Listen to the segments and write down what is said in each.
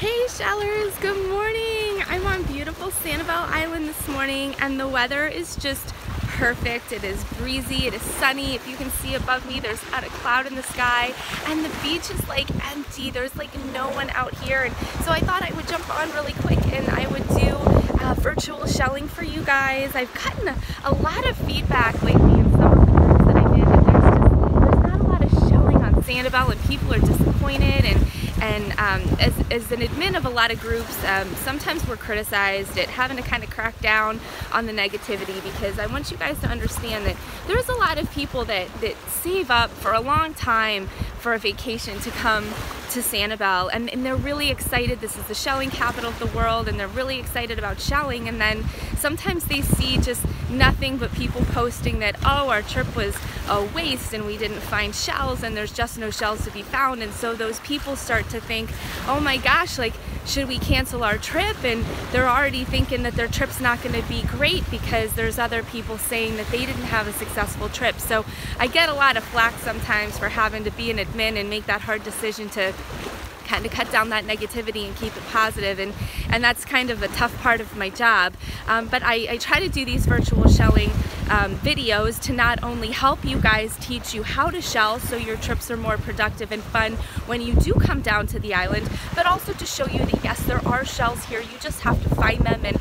Hey shellers, good morning. I'm on beautiful Sanibel Island this morning and the weather is just perfect. It is breezy, it is sunny. If you can see above me, there's not a cloud in the sky and the beach is like empty. There's like no one out here, and so I thought I would jump on really quick and I would do virtual shelling for you guys. I've gotten a lot of feedback lately in some of the groups that I'm in that there's not a lot of shelling on Sanibel and people are disappointed, and as an admin of a lot of groups, sometimes we're criticized at having to kind of crack down on the negativity, because I want you guys to understand that there's a lot of people that save up for a long time for a vacation to come to Sanibel, and they're really excited. This is the shelling capital of the world and they're really excited about shelling, and then sometimes they see just nothing but people posting that, oh, our trip was a waste and we didn't find shells and there's just no shells to be found, and so those people start to think, oh my gosh, like, should we cancel our trip? And they're already thinking that their trip's not going to be great because there's other people saying that they didn't have a successful trip. So I get a lot of flack sometimes for having to be an admin and make that hard decision to kind of cut down that negativity and keep it positive, and that's kind of a tough part of my job. But I try to do these virtual shelling videos to not only help you guys, teach you how to shell so your trips are more productive and fun when you do come down to the island, but also to show you that yes, there are shells here, you just have to find them, and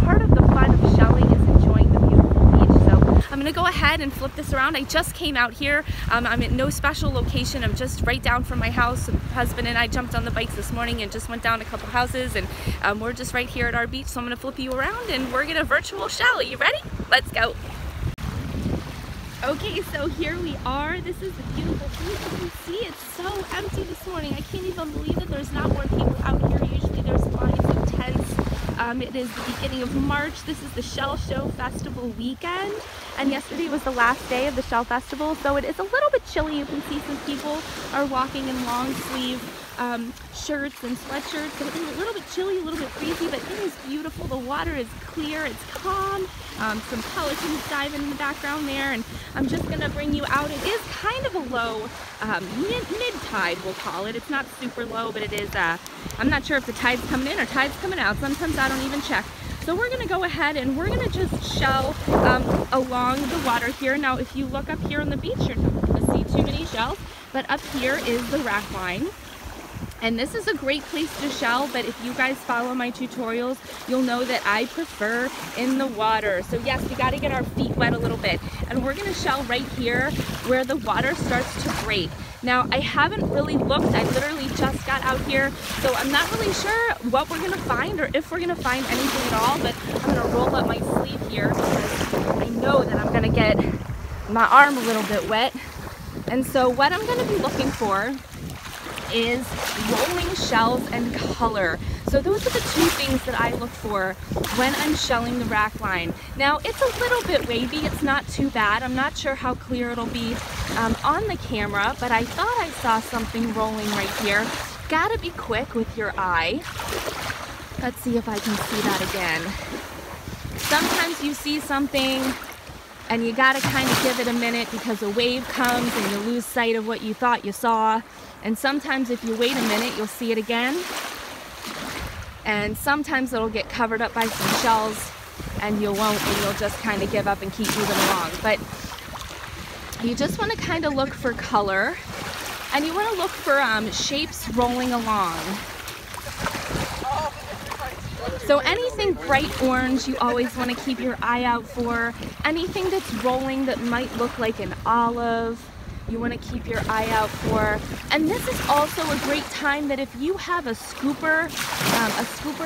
part of the fun of shelling is enjoying the beautiful beach. So I'm gonna go ahead and flip this around. I just came out here. I'm at no special location. I'm just right down from my house. My husband and I jumped on the bikes this morning and just went down a couple houses, and we're just right here at our beach. So I'm gonna flip you around and we're gonna virtual shell. Are you ready? Let's go. Okay, so here we are. This is the beautiful beach. You can see it's so empty this morning. I can't even believe that there's not more people out here. Usually there's lines of tents. It is the beginning of March. This is the Shell Show Festival weekend, and yesterday was the last day of the Shell Festival, so it is a little bit chilly. You can see some people are walking in long sleeve shirts and sweatshirts, and it is a little bit chilly, a little bit breezy, but it is beautiful. The water is clear, it's calm. Some pelicans diving in the background there, and I'm just gonna bring you out. It is kind of a low mid-tide, we'll call it. It's not super low, but it is, I'm not sure if the tide's coming in or tide's coming out. Sometimes I don't even check. So we're gonna go ahead and we're gonna just shell along the water here. Now, if you look up here on the beach, you're not gonna see too many shells, but up here is the rack line. And this is a great place to shell, but if you guys follow my tutorials, you'll know that I prefer in the water. So yes, we gotta get our feet wet a little bit. And we're gonna shell right here where the water starts to break. Now, I haven't really looked, I literally just got out here, so I'm not really sure what we're gonna find or if we're gonna find anything at all, but I'm gonna roll up my sleeve here because I know that I'm gonna get my arm a little bit wet. And so what I'm gonna be looking for is rolling shells and color. So those are the two things that I look for when I'm shelling the rack line. Now, it's a little bit wavy, it's not too bad. I'm not sure how clear it'll be on the camera, but I thought I saw something rolling right here. Gotta be quick with your eye. Let's see if I can see that again. Sometimes you see something and you gotta kind of give it a minute because a wave comes and you lose sight of what you thought you saw. And sometimes if you wait a minute, you'll see it again. And sometimes it'll get covered up by some shells and you won't, and you'll just kind of give up and keep moving along. But you just want to kind of look for color, and you want to look for shapes rolling along. So anything bright orange, you always want to keep your eye out for. Anything that's rolling that might look like an olive, you want to keep your eye out for. And this is also a great time that if you have a scooper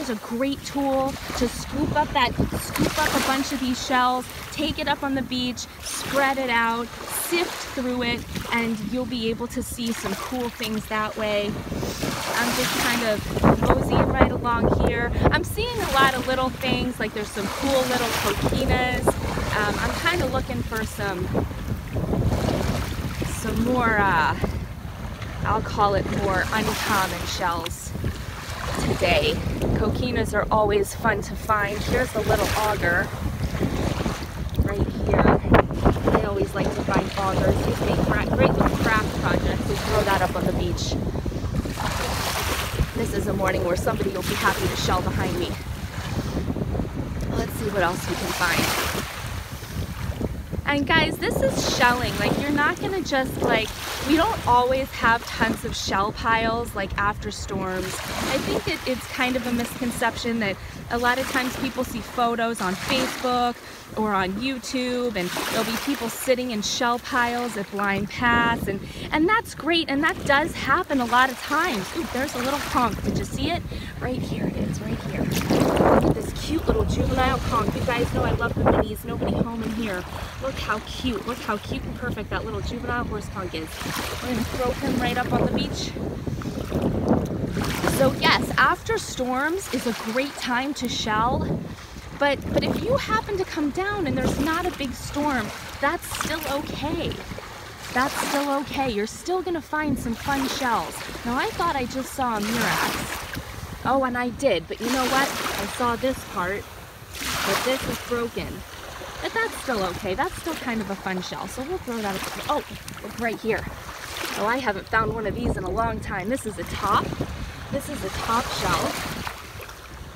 is a great tool to scoop up a bunch of these shells, take it up on the beach, spread it out, sift through it, and you'll be able to see some cool things that way. I'm just kind of moseying right along here. I'm seeing a lot of little things, like there's some cool little coquinas. I'm kind of looking for some more, I'll call it more uncommon shells today. Coquinas are always fun to find. Here's a little auger right here. I always like to find augers. These make great little craft projects. We throw that up on the beach. This is a morning where somebody will be happy to shell behind me. Let's see what else we can find. And guys, this is shelling. Like, you're not gonna just we don't always have tons of shell piles like after storms. I think it's kind of a misconception that a lot of times people see photos on Facebook or on YouTube, and there'll be people sitting in shell piles at Blind Pass, and that's great, and that does happen a lot of times. Ooh, there's a little conch. Did you see it? Right here it is, right here. Look at this cute little juvenile conch. You guys know I love the minis. Nobody home in here. Look how cute. Look how cute and perfect that little juvenile horse conch is. We're gonna throw him right up on the beach. So yes, after storms is a great time to shell. But if you happen to come down and there's not a big storm, that's still okay. That's still okay. You're still gonna find some fun shells. Now, I thought I just saw a Mirax. Oh, and I did, but you know what? I saw this part, but this is broken. But that's still okay. That's still kind of a fun shell. So we'll throw that up. Oh, look right here. Oh, I haven't found one of these in a long time. This is a top. This is a top shell.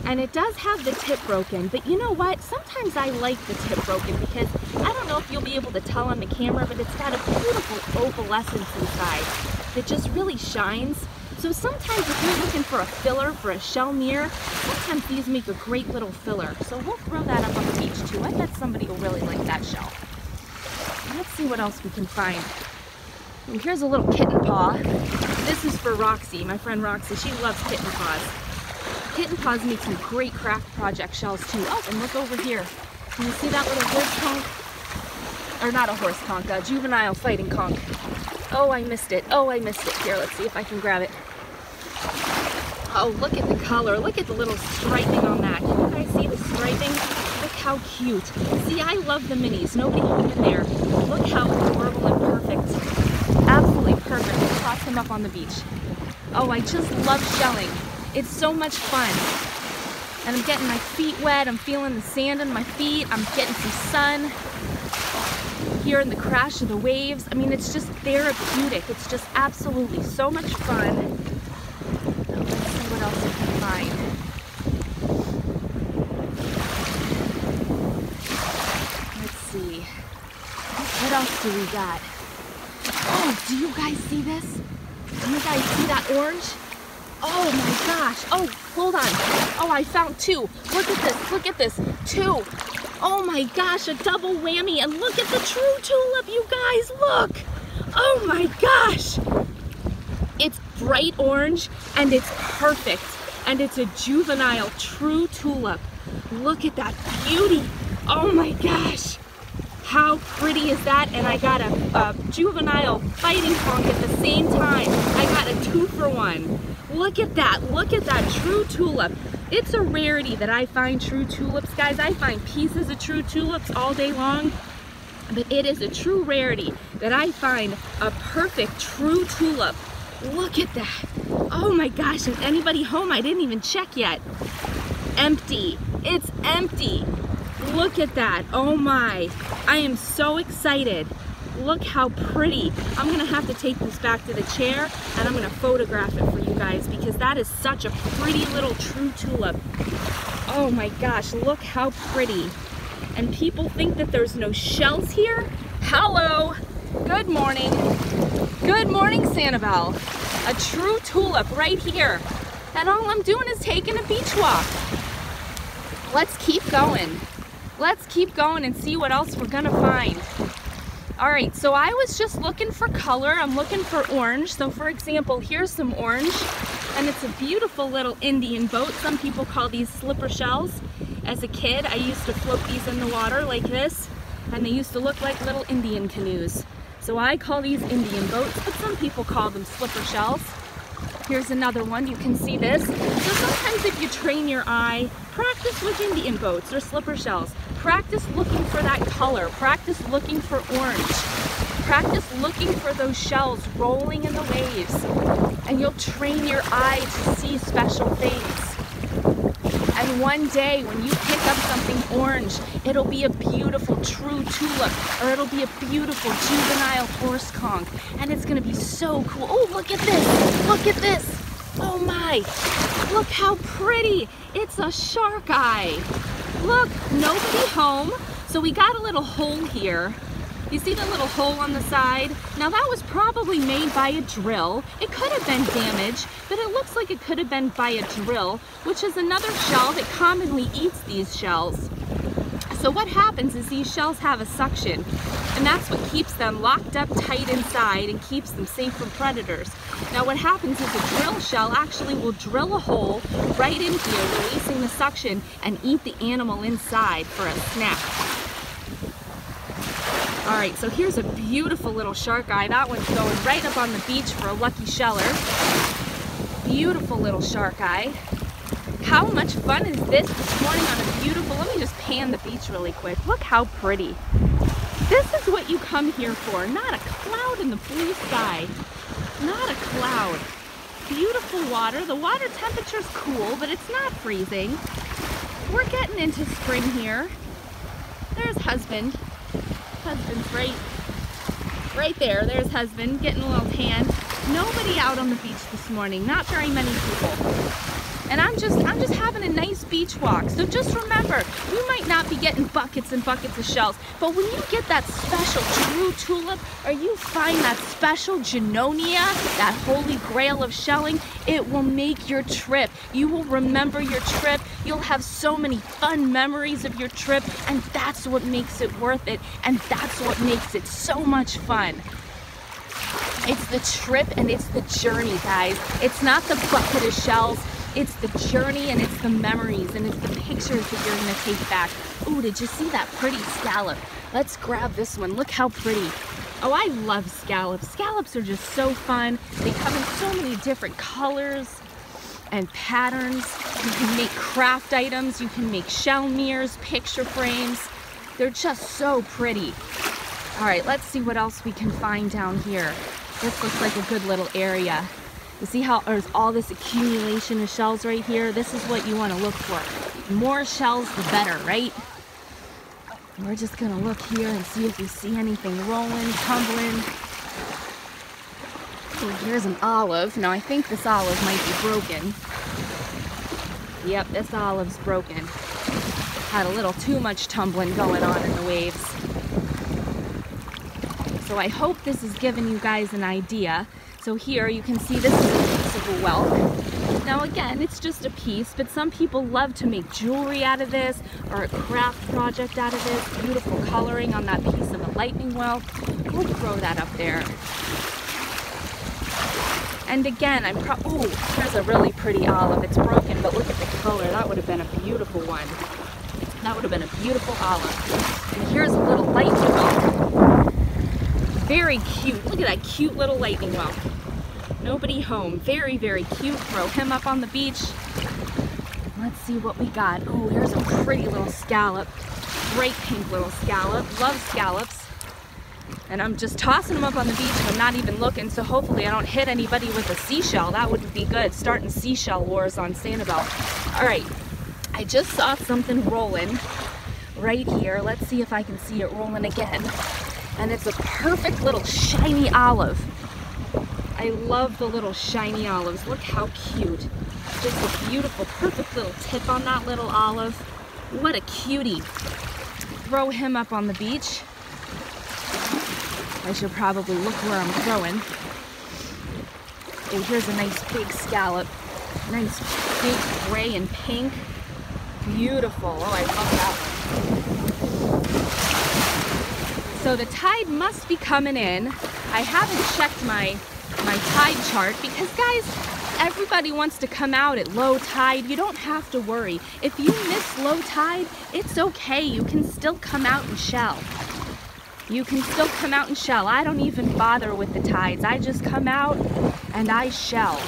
And it does have the tip broken, but you know what? Sometimes I like the tip broken because I don't know if you'll be able to tell on the camera, but it's got a beautiful opalescence inside that just really shines. So sometimes if you're looking for a filler for a shell mirror, sometimes these make a great little filler. So we'll throw that up on the beach too. I bet somebody will really like that shell. Let's see what else we can find. And here's a little kitten paw. This is for Roxy, my friend Roxy. She loves kitten paws. Kitten paws make some great craft project shells too. Oh, and look over here. Can you see that little horse conch? Or not a horse conch, a juvenile fighting conch. Oh, I missed it. Oh, I missed it. Here, let's see if I can grab it. Oh, look at the color. Look at the little striping on that. Can you guys see the striping? Look how cute. See, I love the minis. Nobody home in there. Look how adorable and perfect. Absolutely perfect. We'll toss them up on the beach. Oh, I just love shelling. It's so much fun. And I'm getting my feet wet. I'm feeling the sand on my feet. I'm getting some sun. Hearing the crash of the waves. I mean, it's just therapeutic. It's just absolutely so much fun. Now, let's see what else we can find. Let's see. What else do we got? Oh, do you guys see this? Do you guys see that orange? Oh my gosh. Oh, hold on. Oh, I found two. Look at this. Look at this. Two. Oh my gosh, a double whammy. And look at the true tulip, you guys. Look. Oh my gosh. It's bright orange and it's perfect. And it's a juvenile true tulip. Look at that beauty. Oh my gosh. How pretty is that? And I got a juvenile fighting conch at the same time. I got a 2-for-1. Look at that. Look at that true tulip. It's a rarity that I find true tulips, guys. I find pieces of true tulips all day long, but it is a true rarity that I find a perfect true tulip. Look at that. Oh my gosh, is anybody home? I didn't even check yet. Empty. It's empty. Look at that. Oh my. I am so excited. Look how pretty. I'm gonna have to take this back to the chair and I'm gonna photograph it for you guys because that is such a pretty little true tulip. Oh my gosh, look how pretty. And people think that there's no shells here? Hello, good morning. Good morning, Sanibel. A true tulip right here. And all I'm doing is taking a beach walk. Let's keep going. Let's keep going and see what else we're gonna find. All right, so I was just looking for color. I'm looking for orange. So for example, here's some orange, and it's a beautiful little Indian boat. Some people call these slipper shells. As a kid, I used to float these in the water like this, and they used to look like little Indian canoes. So I call these Indian boats, but some people call them slipper shells. Here's another one, you can see this. So sometimes if you train your eye, practice with Indian boats or slipper shells. Practice looking for that color. Practice looking for orange. Practice looking for those shells rolling in the waves. And you'll train your eye to see special things. And one day when you pick up something orange, it'll be a beautiful true tulip, or it'll be a beautiful juvenile horse conch. And it's gonna be so cool. Oh, look at this. Look at this. Oh my, look how pretty. It's a shark eye. Look, nobody home. So we got a little hole here. You see the little hole on the side? Now that was probably made by a drill. It could have been damaged, but it looks like it could have been by a drill, which is another shell that commonly eats these shells. So what happens is these shells have a suction, and that's what keeps them locked up tight inside and keeps them safe from predators. Now what happens is a drill shell actually will drill a hole right in here, releasing the suction, and eat the animal inside for a snack. All right, so here's a beautiful little shark eye. That one's going right up on the beach for a lucky sheller. Beautiful little shark eye. How much fun is this morning on a beautiful, let me just pan the beach really quick. Look how pretty. This is what you come here for, not a cloud in the blue sky. Not a cloud. Beautiful water. The water temperature's cool, but it's not freezing. We're getting into spring here. There's husband. Husband's right there. There's husband getting a little tan. Nobody out on the beach this morning. Not very many people. And I'm just having a nice beach walk. So just remember, you might not be getting buckets and buckets of shells, but when you get that special true tulip, or you find that special Junonia, that holy grail of shelling, it will make your trip. You will remember your trip. You'll have so many fun memories of your trip, and that's what makes it worth it, and that's what makes it so much fun. It's the trip and it's the journey, guys. It's not the bucket of shells. It's the journey and it's the memories and it's the pictures that you're gonna take back. Ooh, did you see that pretty scallop? Let's grab this one. Look how pretty. Oh, I love scallops. Scallops are just so fun. They come in so many different colors and patterns. You can make craft items. You can make shell mirrors, picture frames. They're just so pretty. All right, let's see what else we can find down here. This looks like a good little area. You see how there's all this accumulation of shells right here? This is what you want to look for. The more shells, the better, right? And we're just gonna look here and see if we see anything rolling, tumbling. Oh, here's an olive. Now I think this olive might be broken. Yep, this olive's broken. Had a little too much tumbling going on in the waves. So I hope this is giving you guys an idea. So here you can see this is a piece of a whelk. Now again, it's just a piece, but some people love to make jewelry out of this or a craft project out of this. Beautiful coloring on that piece of a lightning whelk. We'll throw that up there. And again, ooh, here's a really pretty olive. It's broken, but look at the color. That would have been a beautiful one. That would have been a beautiful olive. And here's a little lightning whelk. Very cute. Look at that cute little lightning whelk. Nobody home. Very, very cute. Throw him up on the beach. Let's see what we got. Oh, here's a pretty little scallop. Great pink little scallop. Love scallops. And I'm just tossing them up on the beach and I'm not even looking, so hopefully I don't hit anybody with a seashell. That wouldn't be good. Starting seashell wars on Sanibel. All right. I just saw something rolling right here. Let's see if I can see it rolling again. And it's a perfect little shiny olive. I love the little shiny olives. Look how cute. Just a beautiful, perfect little tip on that little olive. What a cutie. Throw him up on the beach. I should probably look where I'm throwing. Oh, here's a nice big scallop. Nice big gray and pink. Beautiful. Oh, I love that one. So the tide must be coming in. I haven't checked my tide chart because, guys, everybody wants to come out at low tide. You don't have to worry. If you miss low tide, it's okay. You can still come out and shell. You can still come out and shell. I don't even bother with the tides. I just come out and I shell.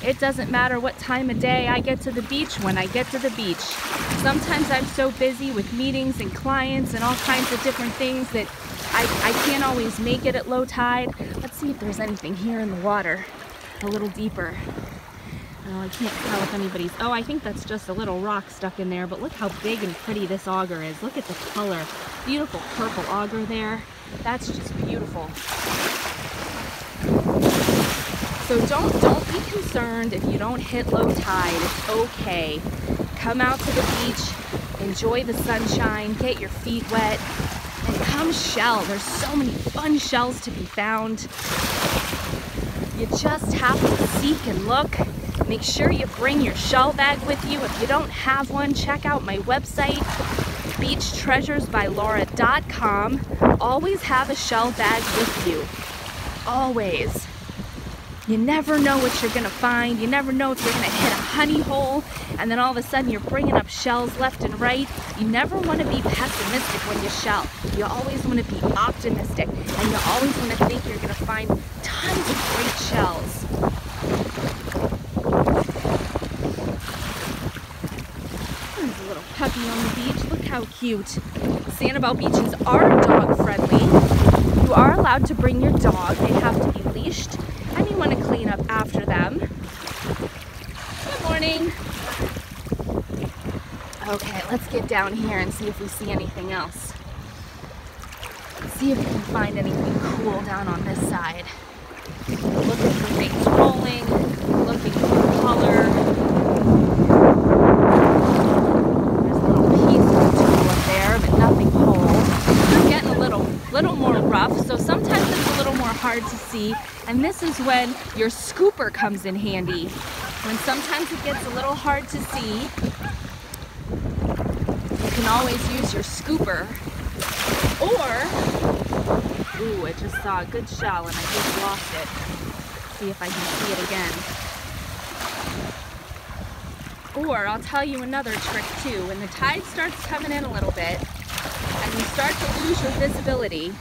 It doesn't matter what time of day I get to the beach when I get to the beach. Sometimes I'm so busy with meetings and clients and all kinds of different things that I can't always make it at low tide. Let's see if there's anything here in the water, a little deeper. Oh, I can't tell if anybody's, oh, I think that's just a little rock stuck in there, but look how big and pretty this auger is. Look at the color. Beautiful purple auger there. That's just beautiful. So don't be concerned if you don't hit low tide. It's okay. Come out to the beach, enjoy the sunshine, get your feet wet, and come shell. There's so many fun shells to be found. You just have to seek and look. Make sure you bring your shell bag with you. If you don't have one, check out my website, beachtreasuresbylaura.com. Always have a shell bag with you. Always. You never know what you're gonna find. You never know if you're gonna hit a honey hole and then all of a sudden you're bringing up shells left and right. You never wanna be pessimistic when you shell. You always wanna be optimistic, and you always wanna think you're gonna find tons of great shells. There's a little puppy on the beach. Look how cute. Sanibel beaches are dog friendly. You are allowed to bring your dog. They have to be leashed, and you want to clean up after them. Good morning. Okay, let's get down here and see if we see anything else. See if we can find anything cool down on this side. Looking for things rolling, looking for color. There's a little piece of tool up there, but nothing whole. It's getting a little more rough, so sometimes it's a little more hard to see. And this is when your scooper comes in handy. When sometimes it gets a little hard to see, you can always use your scooper. Or, ooh, I just saw a good shell and I just lost it. See if I can see it again. Or I'll tell you another trick too. When the tide starts coming in a little bit and you start to lose your visibility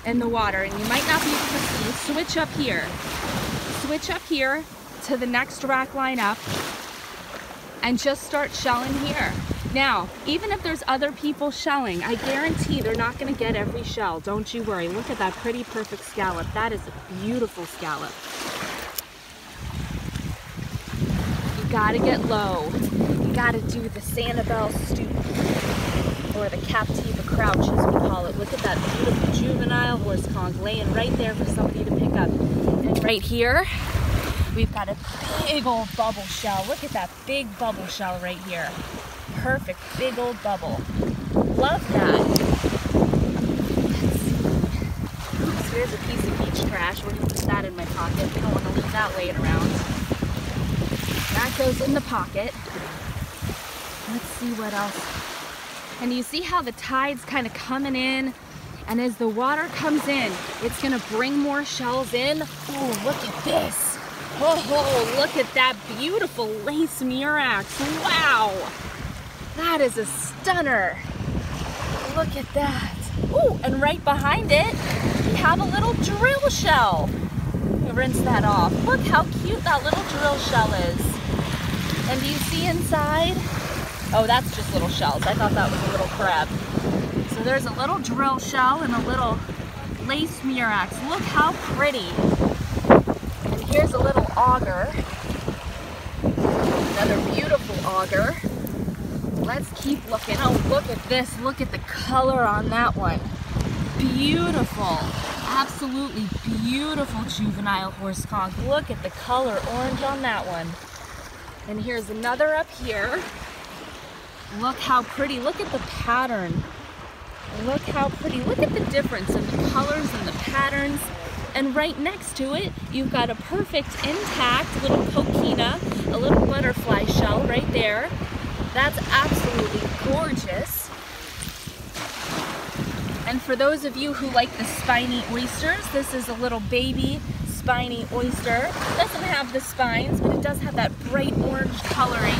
in the water and you might not be able to see, switch up here. Switch up here to the next rack line up and just start shelling here. Now, even if there's other people shelling, I guarantee they're not going to get every shell. Don't you worry. Look at that pretty perfect scallop. That is a beautiful scallop. You gotta get low. You gotta do the Sanibel stoop, or the Captiva crouch as we call it. Look at that beautiful juvenile horse conch laying right there for somebody to pick up. And right here, we've got a big old bubble shell. Look at that big bubble shell right here. Perfect, big old bubble. Love that. Let's see. Oops, here's a piece of beach trash. We're gonna put that in my pocket. We don't want to leave that laying around. That goes in the pocket. Let's see what else. And you see how the tide's kind of coming in, and as the water comes in, it's gonna bring more shells in. Oh, look at this. Oh, look at that beautiful lace murex. Wow. That is a stunner. Look at that. Ooh, and right behind it, we have a little drill shell. Let me rinse that off. Look how cute that little drill shell is. And do you see inside? Oh, that's just little shells. I thought that was a little crab. So there's a little drill shell and a little lace murex. Look how pretty. And here's a little auger. Another beautiful auger. Let's keep looking. Oh, look at this. Look at the color on that one. Beautiful. Absolutely beautiful juvenile horse conch. Look at the color orange on that one. And here's another up here. Look how pretty. Look at the pattern. Look how pretty. Look at the difference in the colors and the patterns. And right next to it, you've got a perfect intact little coquina, a little butterfly shell right there. That's absolutely gorgeous. And for those of you who like the spiny oysters, this is a little baby spiny oyster. It doesn't have the spines, but it does have that bright orange coloring.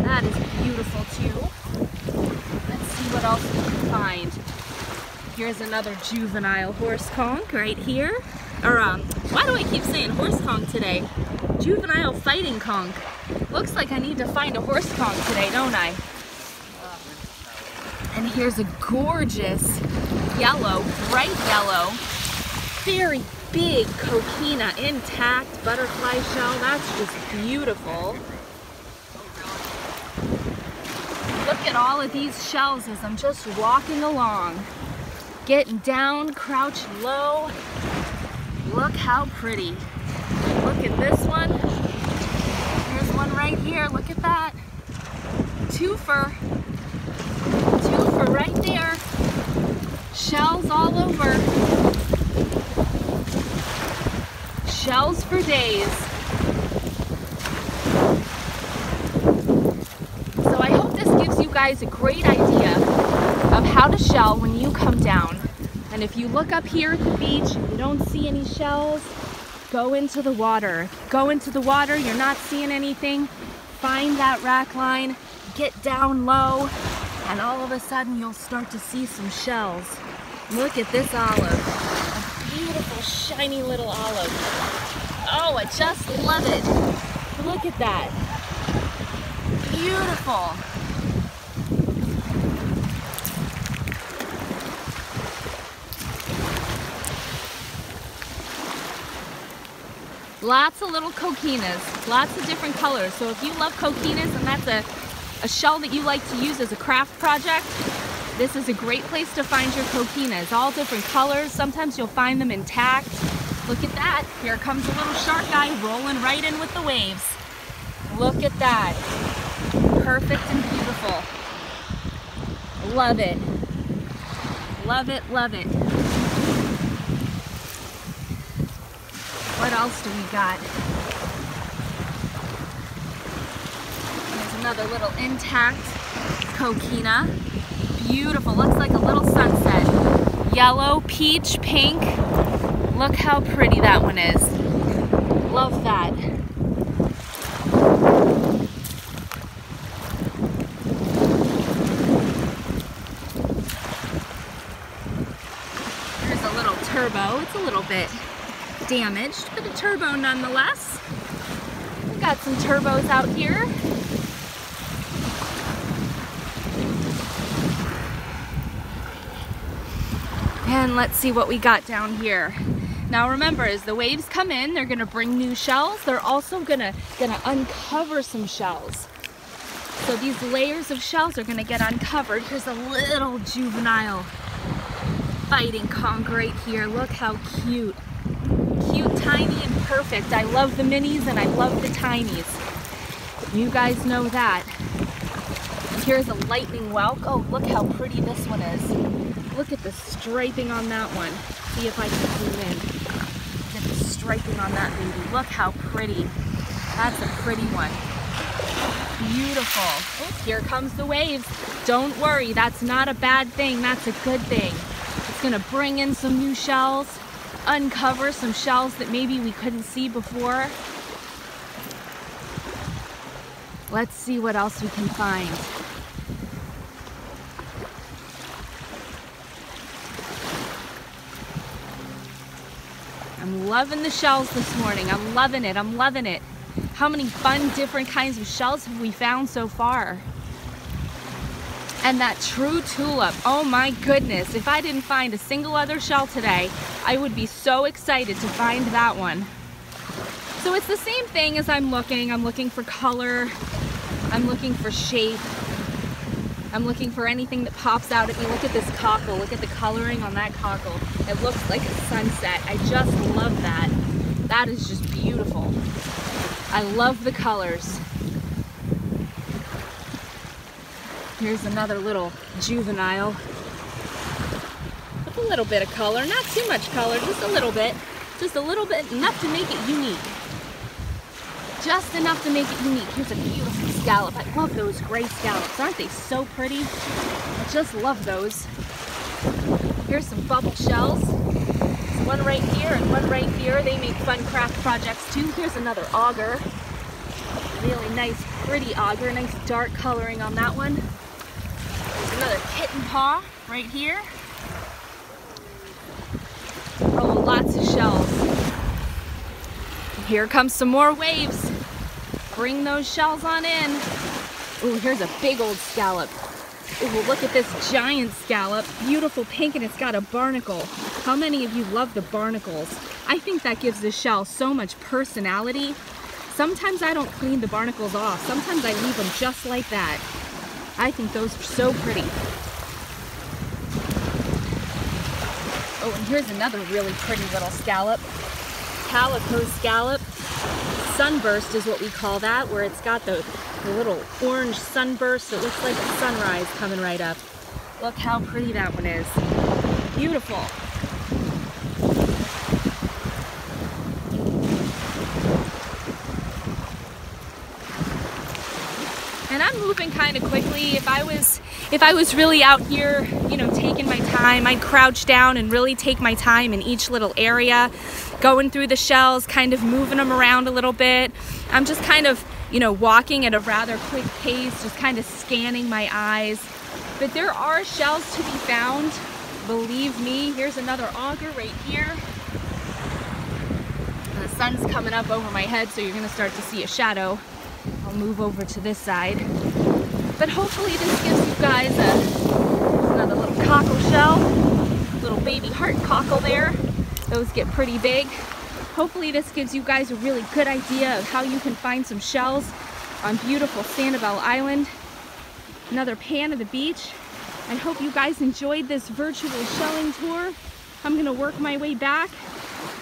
That is beautiful too. Let's see what else we can find. Here's another juvenile horse conch right here. Or, why do I keep saying horse conch today? Juvenile fighting conch. Looks like I need to find a horse conch today, don't I? And here's a gorgeous yellow, bright yellow, very big coquina, intact butterfly shell. That's just beautiful. Look at all of these shells as I'm just walking along. Getting down, crouching low. Look how pretty. Look at this one. Here's one right here. Look at that. Twofer. Twofer right there. Shells all over. Shells for days. So I hope this gives you guys a great idea of how to shell when you come down. And if you look up here at the beach and you don't see any shells, go into the water. Go into the water, you're not seeing anything, find that rack line, get down low, and all of a sudden you'll start to see some shells. Look at this olive. A beautiful, shiny little olive. Oh, I just love it. Look at that. Beautiful. Lots of little coquinas, lots of different colors. So if you love coquinas and that's a shell that you like to use as a craft project, this is a great place to find your coquinas. All different colors. Sometimes you'll find them intact. Look at that. Here comes a little shark guy rolling right in with the waves. Look at that. Perfect and beautiful. Love it. Love it, love it. What else do we got? There's another little intact coquina. Beautiful, looks like a little sunset. Yellow, peach, pink. Look how pretty that one is. Love that. Here's a little turbo. It's a little bit damaged, but a turbo nonetheless. We've got some turbos out here. And let's see what we got down here. Now remember, as the waves come in, they're gonna bring new shells. They're also gonna uncover some shells. So these layers of shells are gonna get uncovered. Here's a little juvenile fighting conch right here. Look how cute. Cute, tiny, and perfect. I love the minis and I love the tinies. You guys know that. Here's a lightning whelk. Oh, look how pretty this one is. Look at the striping on that one. See if I can zoom in. Get the striping on that baby. Look how pretty. That's a pretty one. Beautiful. Oh, here comes the waves. Don't worry, that's not a bad thing. That's a good thing. It's gonna bring in some new shells, uncover some shells that maybe we couldn't see before. Let's see what else we can find. I'm loving the shells this morning. I'm loving it. I'm loving it. How many fun, different kinds of shells have we found so far? And that true tulip. Oh my goodness. If I didn't find a single other shell today, I would be so excited to find that one. So it's the same thing as I'm looking for color. I'm looking for shape. I'm looking for anything that pops out at me. Look at this cockle. Look at the coloring on that cockle. It looks like a sunset. I just love that. That is just beautiful. I love the colors. Here's another little juvenile. With a little bit of color. Not too much color, just a little bit. Just a little bit, enough to make it unique. Just enough to make it unique. Here's a beautiful scallop. I love those gray scallops. Aren't they so pretty? I just love those. Here's some bubble shells. There's one right here and one right here. They make fun craft projects too. Here's another auger. Really nice, pretty auger. Nice dark coloring on that one. There's another kitten paw right here. Oh, lots of shells. Here comes some more waves. Bring those shells on in. Oh, here's a big old scallop. Oh, look at this giant scallop. Beautiful pink, and it's got a barnacle. How many of you love the barnacles? I think that gives the shell so much personality. Sometimes I don't clean the barnacles off. Sometimes I leave them just like that. I think those are so pretty. Oh, and here's another really pretty little scallop. calico scallop. Sunburst is what we call that, where it's got the little orange sunburst. It looks like a sunrise coming right up. Look how pretty that one is. Beautiful. And I'm moving kind of quickly. If I was really out here, you know, taking my time, I'd crouch down and really take my time in each little area, going through the shells, kind of moving them around a little bit. I'm just kind of, you know, walking at a rather quick pace, just kind of scanning my eyes. But there are shells to be found, believe me. Here's another auger right here. The sun's coming up over my head, so you're gonna start to see a shadow. I'll move over to this side. But hopefully this gives you guys another little cockle shell, little baby heart cockle there. Those get pretty big. Hopefully this gives you guys a really good idea of how you can find some shells on beautiful Sanibel Island. Another pan of the beach. I hope you guys enjoyed this virtual shelling tour. I'm gonna work my way back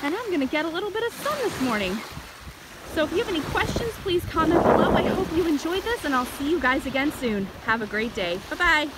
and I'm gonna get a little bit of sun this morning. So if you have any questions, please comment below. I hope you enjoyed this and I'll see you guys again soon. Have a great day. Bye-bye.